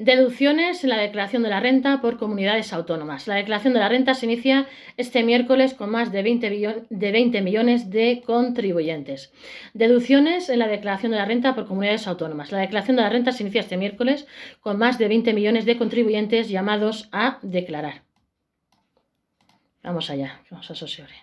Deducciones en la declaración de la renta por comunidades autónomas. La declaración de la renta se inicia este miércoles con más de 20 millones de contribuyentes. Deducciones en la declaración de la renta por comunidades autónomas. La declaración de la renta se inicia este miércoles con más de 20 millones de contribuyentes llamados a declarar. Vamos allá, vamos a sosiore.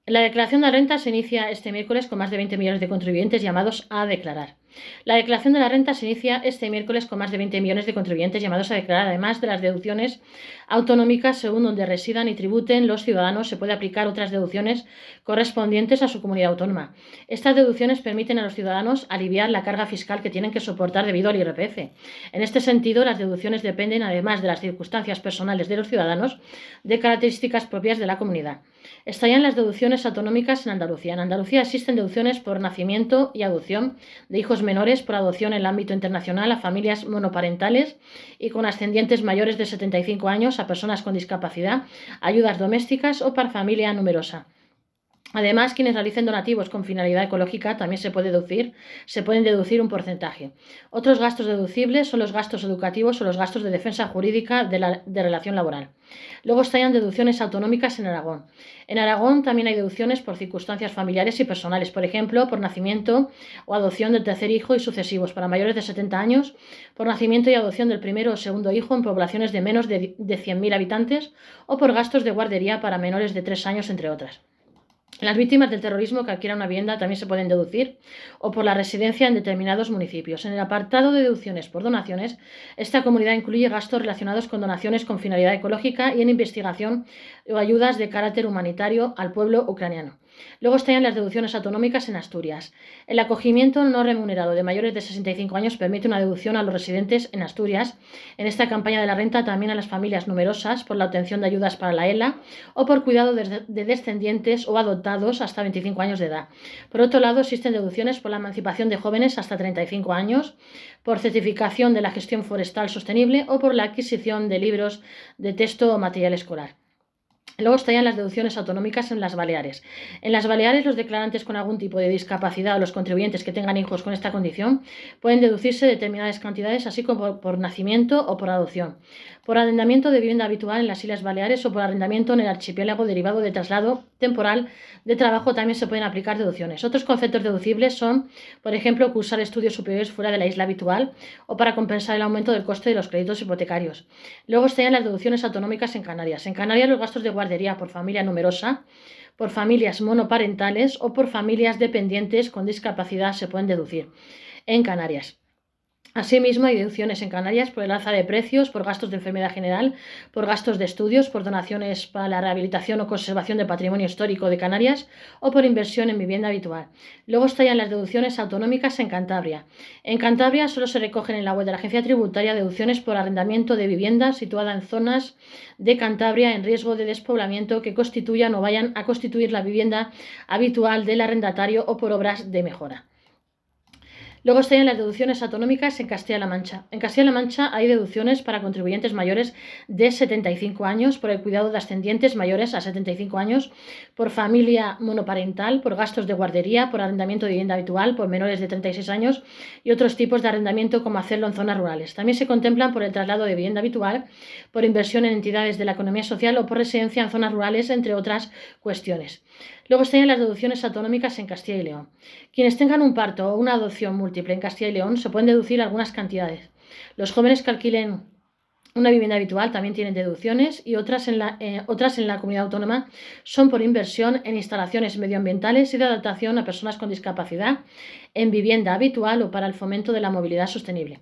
La declaración de la renta se inicia este miércoles con más de 20 millones de contribuyentes llamados a declarar. La declaración de la renta se inicia este miércoles con más de 20 millones de contribuyentes llamados a declarar, además de las deducciones autonómicas según donde residan y tributen los ciudadanos. Se puede aplicar otras deducciones correspondientes a su comunidad autónoma. Estas deducciones permiten a los ciudadanos aliviar la carga fiscal que tienen que soportar debido al IRPF. En este sentido, las deducciones dependen, además de las circunstancias personales de los ciudadanos, de características propias de la comunidad. Estallan las deducciones autonómicas en Andalucía. En Andalucía existen deducciones por nacimiento y adopción de hijos menores, por adopción en el ámbito internacional a familias monoparentales y con ascendientes mayores de 75 años, a personas con discapacidad, ayudas domésticas o para familia numerosa. Además, quienes realicen donativos con finalidad ecológica también se pueden deducir un porcentaje. Otros gastos deducibles son los gastos educativos o los gastos de defensa jurídica de relación laboral. Luego estallan deducciones autonómicas en Aragón. En Aragón también hay deducciones por circunstancias familiares y personales, por ejemplo, por nacimiento o adopción del tercer hijo y sucesivos para mayores de 70 años, por nacimiento y adopción del primero o segundo hijo en poblaciones de menos de 100.000 habitantes o por gastos de guardería para menores de 3 años, entre otras. Las víctimas del terrorismo que adquieran una vivienda también se pueden deducir, o por la residencia en determinados municipios. En el apartado de deducciones por donaciones, esta comunidad incluye gastos relacionados con donaciones con finalidad ecológica y en investigación o ayudas de carácter humanitario al pueblo ucraniano. Luego están las deducciones autonómicas en Asturias. El acogimiento no remunerado de mayores de 65 años permite una deducción a los residentes en Asturias. En esta campaña de la renta también a las familias numerosas por la obtención de ayudas para la ELA o por cuidado de descendientes o adoptados hasta 25 años de edad. Por otro lado, existen deducciones por la emancipación de jóvenes hasta 35 años, por certificación de la gestión forestal sostenible o por la adquisición de libros de texto o material escolar. Luego estallan las deducciones autonómicas en las Baleares. En las Baleares, los declarantes con algún tipo de discapacidad o los contribuyentes que tengan hijos con esta condición pueden deducirse determinadas cantidades, así como por nacimiento o por adopción, por arrendamiento de vivienda habitual en las Islas Baleares o por arrendamiento en el archipiélago derivado de traslado temporal de trabajo. También se pueden aplicar deducciones. Otros conceptos deducibles son, por ejemplo, cursar estudios superiores fuera de la isla habitual o para compensar el aumento del coste de los créditos hipotecarios. Luego estallan las deducciones autonómicas en Canarias. En Canarias, los gastos de guardería por familia numerosa, por familias monoparentales o por familias dependientes con discapacidad se pueden deducir en Canarias. Asimismo, hay deducciones en Canarias por el alza de precios, por gastos de enfermedad general, por gastos de estudios, por donaciones para la rehabilitación o conservación del patrimonio histórico de Canarias o por inversión en vivienda habitual. Luego estallan las deducciones autonómicas en Cantabria. En Cantabria solo se recogen en la web de la Agencia Tributaria deducciones por arrendamiento de vivienda situada en zonas de Cantabria en riesgo de despoblamiento que constituyan o vayan a constituir la vivienda habitual del arrendatario o por obras de mejora. Luego están las deducciones autonómicas en Castilla-La Mancha. En Castilla-La Mancha hay deducciones para contribuyentes mayores de 75 años por el cuidado de ascendientes mayores a 75 años, por familia monoparental, por gastos de guardería, por arrendamiento de vivienda habitual, por menores de 36 años y otros tipos de arrendamiento como hacerlo en zonas rurales. También se contemplan por el traslado de vivienda habitual, por inversión en entidades de la economía social o por residencia en zonas rurales, entre otras cuestiones. Luego están las deducciones autonómicas en Castilla y León. Quienes tengan un parto o una adopción múltiple en Castilla y León se pueden deducir algunas cantidades. Los jóvenes que alquilen una vivienda habitual también tienen deducciones y otras en la comunidad autónoma son por inversión en instalaciones medioambientales y de adaptación a personas con discapacidad en vivienda habitual o para el fomento de la movilidad sostenible.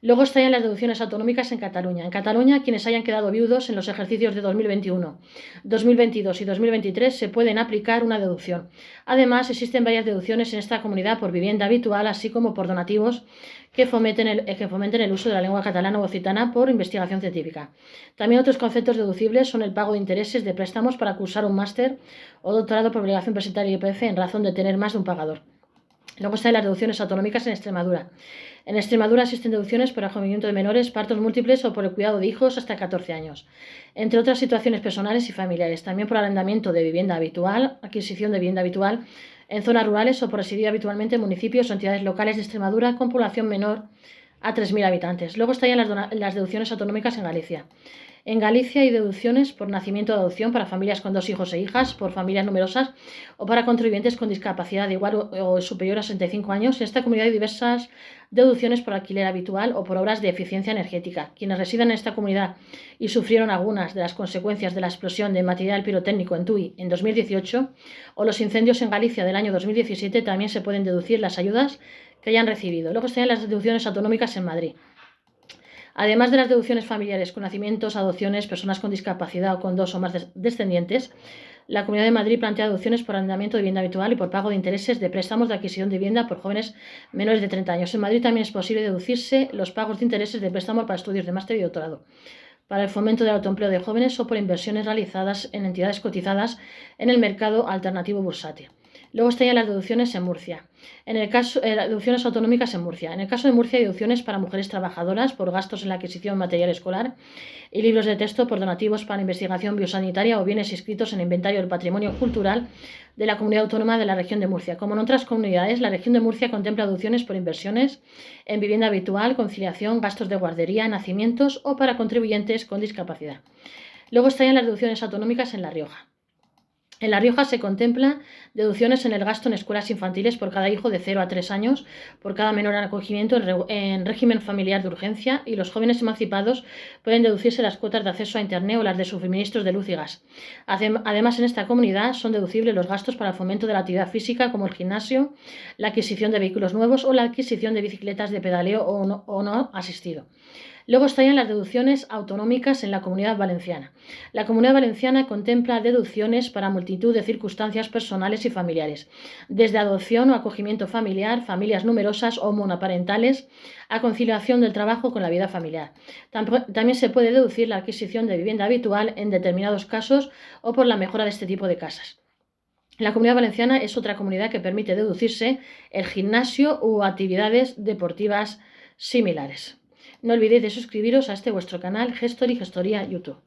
Luego están las deducciones autonómicas en Cataluña. En Cataluña, quienes hayan quedado viudos en los ejercicios de 2021, 2022 y 2023 se pueden aplicar una deducción. Además, existen varias deducciones en esta comunidad por vivienda habitual, así como por donativos que fomenten el uso de la lengua catalana o occitana por investigación científica. También otros conceptos deducibles son el pago de intereses de préstamos para cursar un máster o doctorado por obligación presentar IPF en razón de tener más de un pagador. Luego están las deducciones autonómicas en Extremadura. En Extremadura existen deducciones por acogimiento de menores, partos múltiples o por el cuidado de hijos hasta 14 años, entre otras situaciones personales y familiares. También por arrendamiento de vivienda habitual, adquisición de vivienda habitual en zonas rurales o por residir habitualmente en municipios o entidades locales de Extremadura con población menor a 3.000 habitantes. Luego estarían las deducciones autonómicas en Galicia. En Galicia hay deducciones por nacimiento o adopción para familias con 2 hijos e hijas, por familias numerosas o para contribuyentes con discapacidad igual o superior a 65 años. En esta comunidad hay diversas deducciones por alquiler habitual o por obras de eficiencia energética. Quienes residen en esta comunidad y sufrieron algunas de las consecuencias de la explosión de material pirotécnico en Tui en 2018 o los incendios en Galicia del año 2017 también se pueden deducir las ayudas que hayan recibido. Luego están las deducciones autonómicas en Madrid. Además de las deducciones familiares con nacimientos, adopciones, personas con discapacidad o con 2 o más descendientes, la Comunidad de Madrid plantea deducciones por arrendamiento de vivienda habitual y por pago de intereses de préstamos de adquisición de vivienda por jóvenes menores de 30 años. En Madrid también es posible deducirse los pagos de intereses de préstamos para estudios de máster y doctorado, para el fomento del autoempleo de jóvenes o por inversiones realizadas en entidades cotizadas en el mercado alternativo bursátil. Luego estarían las deducciones en Murcia. Deducciones autonómicas en Murcia. En el caso de Murcia hay deducciones para mujeres trabajadoras por gastos en la adquisición de material escolar y libros de texto, por donativos para investigación biosanitaria o bienes inscritos en el inventario del patrimonio cultural de la comunidad autónoma de la región de Murcia. Como en otras comunidades, la región de Murcia contempla deducciones por inversiones en vivienda habitual, conciliación, gastos de guardería, nacimientos o para contribuyentes con discapacidad. Luego estarían las deducciones autonómicas en La Rioja. En La Rioja se contempla deducciones en el gasto en escuelas infantiles por cada hijo de 0 a 3 años, por cada menor en acogimiento en régimen familiar de urgencia, y los jóvenes emancipados pueden deducirse las cuotas de acceso a Internet o las de suministros de luz y gas. Además, en esta comunidad son deducibles los gastos para el fomento de la actividad física, como el gimnasio, la adquisición de vehículos nuevos o la adquisición de bicicletas de pedaleo o no asistido. Luego estarían las deducciones autonómicas en la Comunidad Valenciana. La Comunidad Valenciana contempla deducciones para multitud de circunstancias personales y familiares, desde adopción o acogimiento familiar, familias numerosas o monoparentales, a conciliación del trabajo con la vida familiar. También se puede deducir la adquisición de vivienda habitual en determinados casos o por la mejora de este tipo de casas. La Comunidad Valenciana es otra comunidad que permite deducirse el gimnasio u actividades deportivas similares. No olvidéis de suscribiros a este vuestro canal Gestoría YouTube.